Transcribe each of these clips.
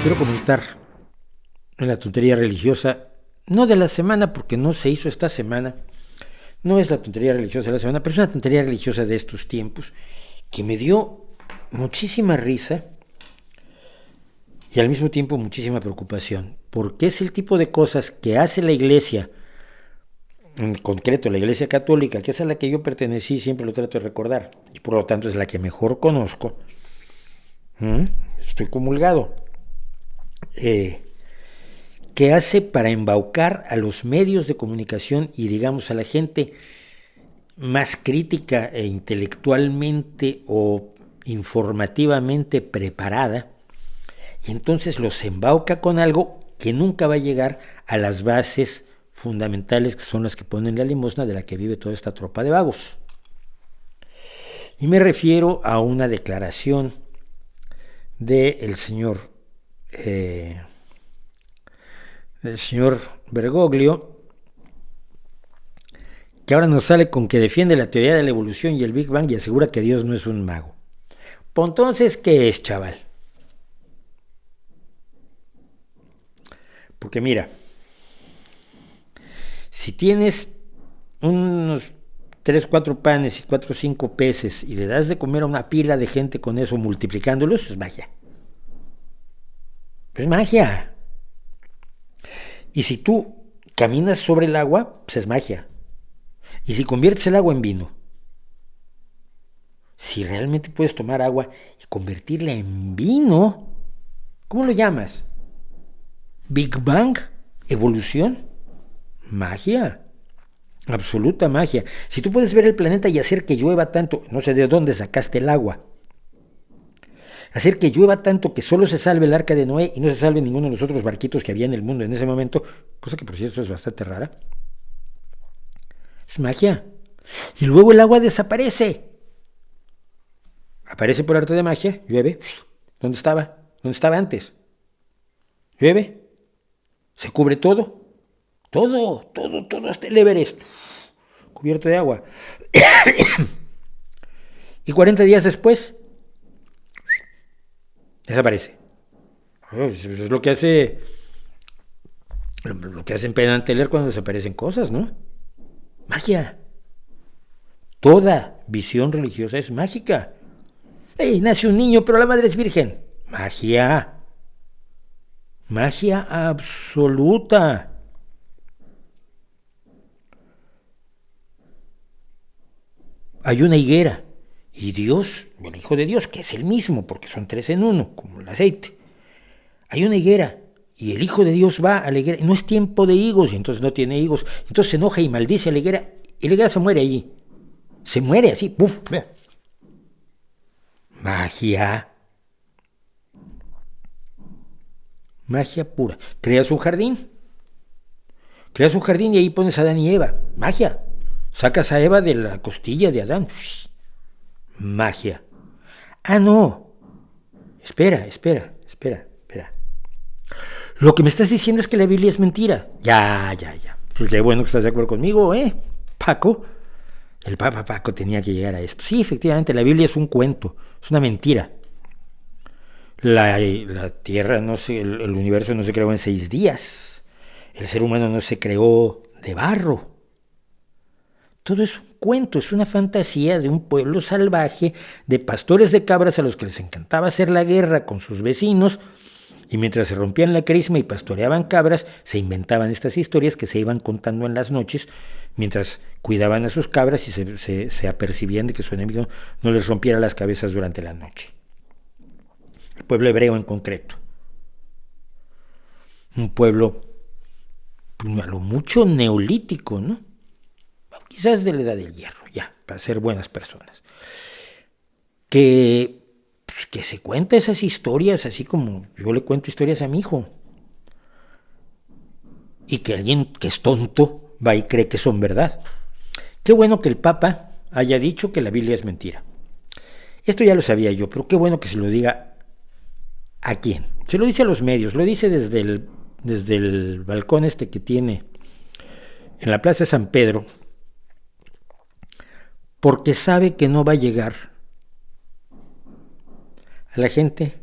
Quiero comentar en la tontería religiosa, no de la semana porque no se hizo esta semana, no es la tontería religiosa de la semana, pero es una tontería religiosa de estos tiempos que me dio muchísima risa y al mismo tiempo muchísima preocupación, porque es el tipo de cosas que hace la Iglesia, en concreto la Iglesia Católica, que es a la que yo pertenecí, siempre lo trato de recordar, y por lo tanto es la que mejor conozco. Estoy comulgado. Que hace para embaucar a los medios de comunicación y, digamos, a la gente más crítica e intelectualmente o informativamente preparada, y entonces los embauca con algo que nunca va a llegar a las bases fundamentales que son las que ponen la limosna de la que vive toda esta tropa de vagos. Y me refiero a una declaración del señor Bergoglio, que ahora nos sale con que defiende la teoría de la evolución y el Big Bang y asegura que Dios no es un mago. Pues entonces, ¿qué es, chaval? Porque mira, si tienes unos 3, 4 panes y 4 o 5 peces y le das de comer a una pila de gente con eso multiplicándolos, es magia. Es magia. Y si tú caminas sobre el agua, pues es magia. Y si conviertes el agua en vino, si realmente puedes tomar agua y convertirla en vino, ¿cómo lo llamas? ¿Big Bang? ¿Evolución? Magia. Absoluta magia. Si tú puedes ver el planeta y hacer que llueva tanto, no sé de dónde sacaste el agua, hacer que llueva tanto que solo se salve el arca de Noé y no se salve ninguno de los otros barquitos que había en el mundo en ese momento, cosa que por cierto es bastante rara, es magia. Y luego el agua desaparece. Aparece por arte de magia, llueve. ¿Dónde estaba? ¿Dónde estaba antes? Llueve. Se cubre todo. Todo hasta el Everest. Cubierto de agua. Y 40 días después, desaparece. Eso es lo que hace en Penn and Teller cuando desaparecen cosas, ¿no? Magia. Toda visión religiosa es mágica. ¡Ey! Nace un niño, pero la madre es virgen. Magia. Magia absoluta. Hay una higuera y Dios, el Hijo de Dios, que es el mismo, porque son 3 en 1, como el aceite. Hay una higuera y el Hijo de Dios va a la higuera. No es tiempo de higos y entonces no tiene higos. Entonces se enoja y maldice a la higuera y la higuera se muere allí. Se muere así, ¡puf! Magia. Magia pura. Creas un jardín y ahí pones a Adán y Eva. Magia. Sacas a Eva de la costilla de Adán. Magia. Ah, no. Espera. Lo que me estás diciendo es que la Biblia es mentira. Ya. Pues qué bueno que estás de acuerdo conmigo, Paco. El Papa Paco tenía que llegar a esto. Sí, efectivamente, la Biblia es un cuento, es una mentira. La Tierra, el universo no se creó en 6 días. El ser humano no se creó de barro. Todo es un cuento, es una fantasía de un pueblo salvaje, de pastores de cabras a los que les encantaba hacer la guerra con sus vecinos, y mientras se rompían la crisma y pastoreaban cabras, se inventaban estas historias que se iban contando en las noches, mientras cuidaban a sus cabras y se apercibían de que su enemigo no les rompiera las cabezas durante la noche. El pueblo hebreo en concreto. Un pueblo a lo mucho neolítico, ¿no? Quizás de la edad del hierro, ya, para ser buenas personas. Que se cuenta esas historias así como yo le cuento historias a mi hijo. Y que alguien que es tonto va y cree que son verdad. Qué bueno que el Papa haya dicho que la Biblia es mentira. Esto ya lo sabía yo, pero qué bueno que se lo diga a quién. Se lo dice a los medios, lo dice desde el balcón que tiene en la Plaza de San Pedro, porque sabe que no va a llegar a la gente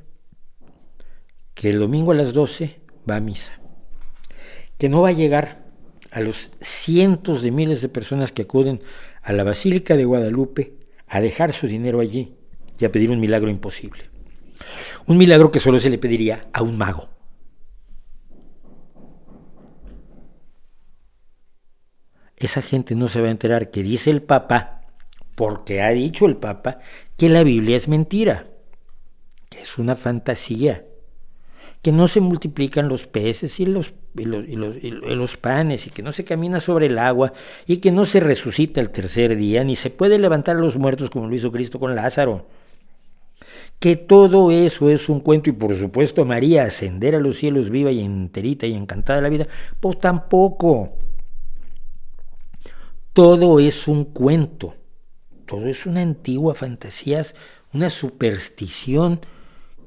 que el domingo a las 12 va a misa, que no va a llegar a los cientos de miles de personas que acuden a la Basílica de Guadalupe a dejar su dinero allí y a pedir un milagro imposible. Un milagro que solo se le pediría a un mago. Esa gente no se va a enterar que dice el Papa, porque ha dicho el Papa, que la Biblia es mentira, que es una fantasía, que no se multiplican los peces y los panes, y que no se camina sobre el agua, y que no se resucita el tercer día, ni se puede levantar a los muertos como lo hizo Cristo con Lázaro. Que todo eso es un cuento, y por supuesto María ascender a los cielos viva y enterita y encantada de la vida, pues tampoco. Todo es un cuento, todo es una antigua fantasía, una superstición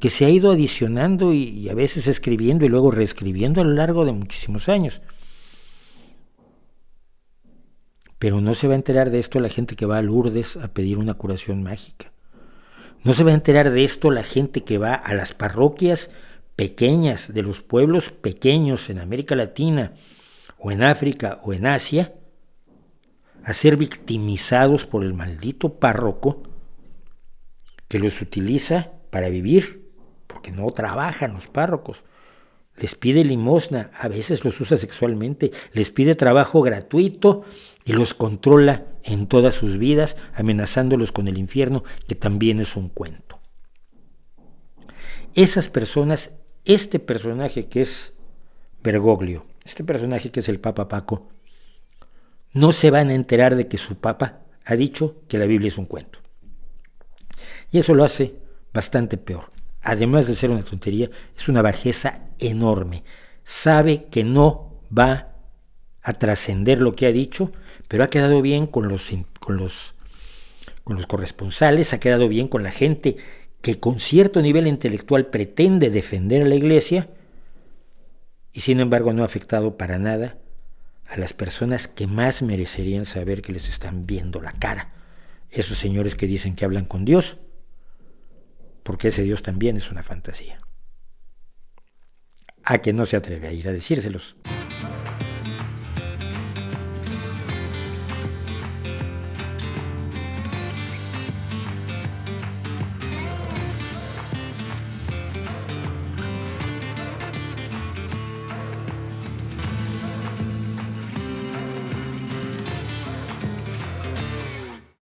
que se ha ido adicionando y a veces escribiendo y luego reescribiendo a lo largo de muchísimos años. Pero no se va a enterar de esto la gente que va a Lourdes a pedir una curación mágica. No se va a enterar de esto la gente que va a las parroquias pequeñas de los pueblos pequeños en América Latina o en África o en Asia, a ser victimizados por el maldito párroco que los utiliza para vivir, porque no trabajan los párrocos. Les pide limosna, a veces los usa sexualmente, les pide trabajo gratuito y los controla en todas sus vidas, amenazándolos con el infierno, que también es un cuento. Esas personas, este personaje que es Bergoglio, este personaje que es el Papa Paco, no se van a enterar de que su Papa ha dicho que la Biblia es un cuento. Y eso lo hace bastante peor. Además de ser una tontería, es una bajeza enorme. Sabe que no va a trascender lo que ha dicho, pero ha quedado bien con los corresponsales, ha quedado bien con la gente que con cierto nivel intelectual pretende defender a la Iglesia, y sin embargo no ha afectado para nada a las personas que más merecerían saber que les están viendo la cara. Esos señores que dicen que hablan con Dios, porque ese Dios también es una fantasía. A que no se atreve a ir a decírselos.